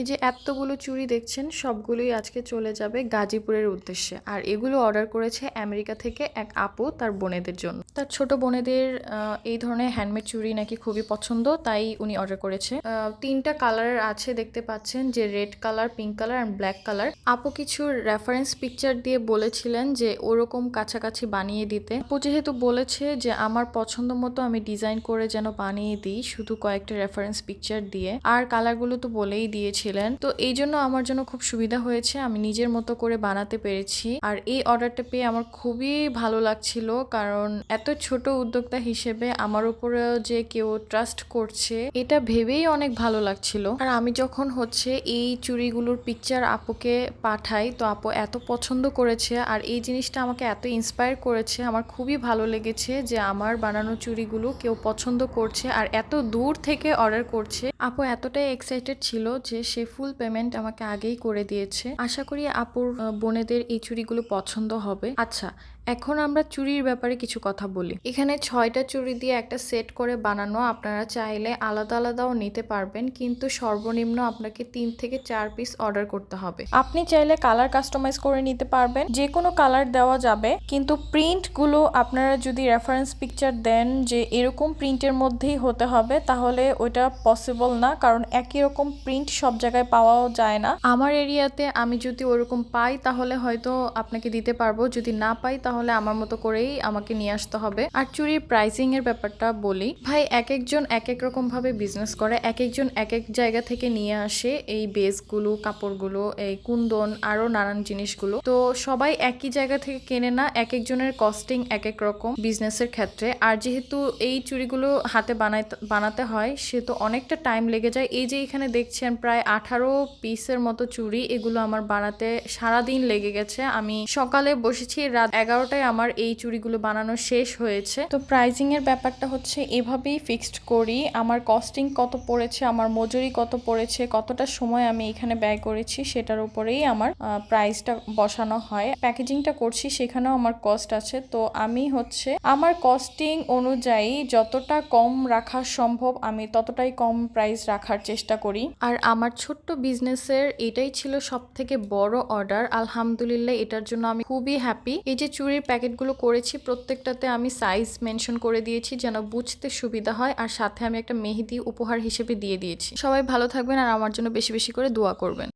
এই যে এতগুলো চুড়ি দেখছেন সবগুলোই আজকে চলে যাবে গাজীপুরের উদ্দেশ্যে। আর এগুলো অর্ডার করেছে আমেরিকা থেকে এক আপু তার বোনেদের জন্য। তার ছোট বোনেদের এই ধরনের হ্যান্ডমেড চুড়ি নাকি খুবই পছন্দ, তাই উনি অর্ডার করেছে। তিনটা কালারের আছে দেখতে পাচ্ছেন, যে red colour, pink colour and black colour. আপু কিছু রেফারেন্স পিকচার দিয়ে বলেছিলেন যে ওরকম কাছাকাছি বানিয়ে দিতে। আপু যেহেতু বলেছে যে আমার পছন্দ মতো আমি ডিজাইন করে যেন বানিয়ে দিই, শুধু কয়েকটা রেফারেন্স পিকচার দিয়ে, আর কালারগুলো তো বলেই দিয়েছিলেন। তো এই জন্য আমার জন্য খুব সুবিধা হয়েছে, আমি নিজের মতো করে বানাতে পেরেছি। আর এই অর্ডারটা পেয়ে আমার খুবই ভালো লাগছিল, কারণ এত ছোট উদ্যোক্তা হিসেবে আমার উপরেও যে কেউ ট্রাস্ট করছে এটা ভেবেই অনেক ভালো লাগছিল। আর আমি যখন এই চুড়িগুলোর পিকচার আপুকে পাঠাই, তো আপু এত পছন্দ করেছে আর এই জিনিসটা আমাকে এত ইন্সপায়ার করেছে। আমার খুবই ভালো লেগেছে যে আমার বানানো চুড়িগুলো কেউ পছন্দ করছে আর এত দূর থেকে অর্ডার করছে। আপু এতটাই এক্সাইটেড ছিল যে সে ফুল পেমেন্ট আমাকে আগেই করে দিয়েছে। আশা করি আপুর বোনেদের এই চুড়িগুলো পছন্দ হবে। আচ্ছা, এখন আমরা চুড়ির ব্যাপারে কিছু কথা বলি। এখানে 6টা চুড়ি দিয়ে একটা সেট করে বানানো, আপনারা চাইলে আলাদা আলাদাও নিতে পারবেন, কিন্তু সর্বনিম্ন আপনাকে 3 থেকে 4 পিস অর্ডার করতে হবে। আপনি চাইলে কালার কাস্টমাইজ করে নিতে পারবেন, যে কোনো কালার দেওয়া যাবে, কিন্তু প্রিন্টগুলো আপনারা যদি রেফারেন্স পিকচার দেন যে এরকম প্রিন্টের মধ্যেই হতে হবে, তাহলে ওইটা পসিবল না, কারণ একই রকম প্রিন্ট সব জায়গায় পাওয়াও যায় না। আমার এরিয়াতে আমি যদি ওরকম পাই তাহলে হয়তো আপনাকে দিতে পারবো, যদি না পাই তাহলে আমার মতো করেই আমাকে নিয়ে আসতে হবে। আর চুরির প্রাইসিং এর ব্যাপারটা বলি, ভাই এক একজন এক এক রকম ভাবে বিজনেস করে, এক একজন এক এক জায়গা থেকে নিয়ে আসে এই বেসগুলো, কাপড়গুলো, এই কুন্দন, আরো নানান জিনিসগুলো। তো সবাই একই জায়গা থেকে কেনে না, এক একজনের কস্টিং এক এক রকম বিজনেসের ক্ষেত্রে। আর যেহেতু এই চুড়িগুলো হাতে বানাতে হয়, সেহেতু অনেকটা টাইম লেগে যায়। এই যে এখানে দেখছেন প্রায় 18 পিসের মতো চুড়ি, এগুলো আমার বানাতে সারাদিন লেগে গেছে। আমি সকালে বসেছি, রাত 11টায় আমার এই চুড়িগুলো বানানো শেষ হয়েছে। তো প্রাইজিং এর ব্যাপারটা এভাবেই ফিক্সড করি, আমার কস্টিং কত পড়েছে, আমার মজুরি কত পড়েছে, কতটা সময় আমি এখানে ব্যয় করেছি, সেটার উপরেই আমার প্রাইসটা বসানো হয়। প্যাকেজিংটা করছি, সেখানেও আমার কস্ট আছে। তো আমি আমার কস্টিং অনুযায়ী যতটা কম রাখা সম্ভব আমি ততটাই কম প্রাইস রাখার চেষ্টা করি। আর আমার ছোট্ট বিজনেসের এটাই ছিল সব থেকে বড় অর্ডার। আলহামদুলিল্লাহ, এটার জন্য আমি খুবই হ্যাপি। এই যে চুড়ির প্যাকেটগুলো করেছি, প্রত্যেকটাতে আমি সাইজ মেনশন করে দিয়েছি যেন বুঝতে সুবিধা হয়, আর সাথে আমি একটা মেহেদি উপহার হিসেবে দিয়ে দিয়েছি। সবাই ভালো থাকবেন আর আমার জন্য বেশি বেশি করে দোয়া করবেন।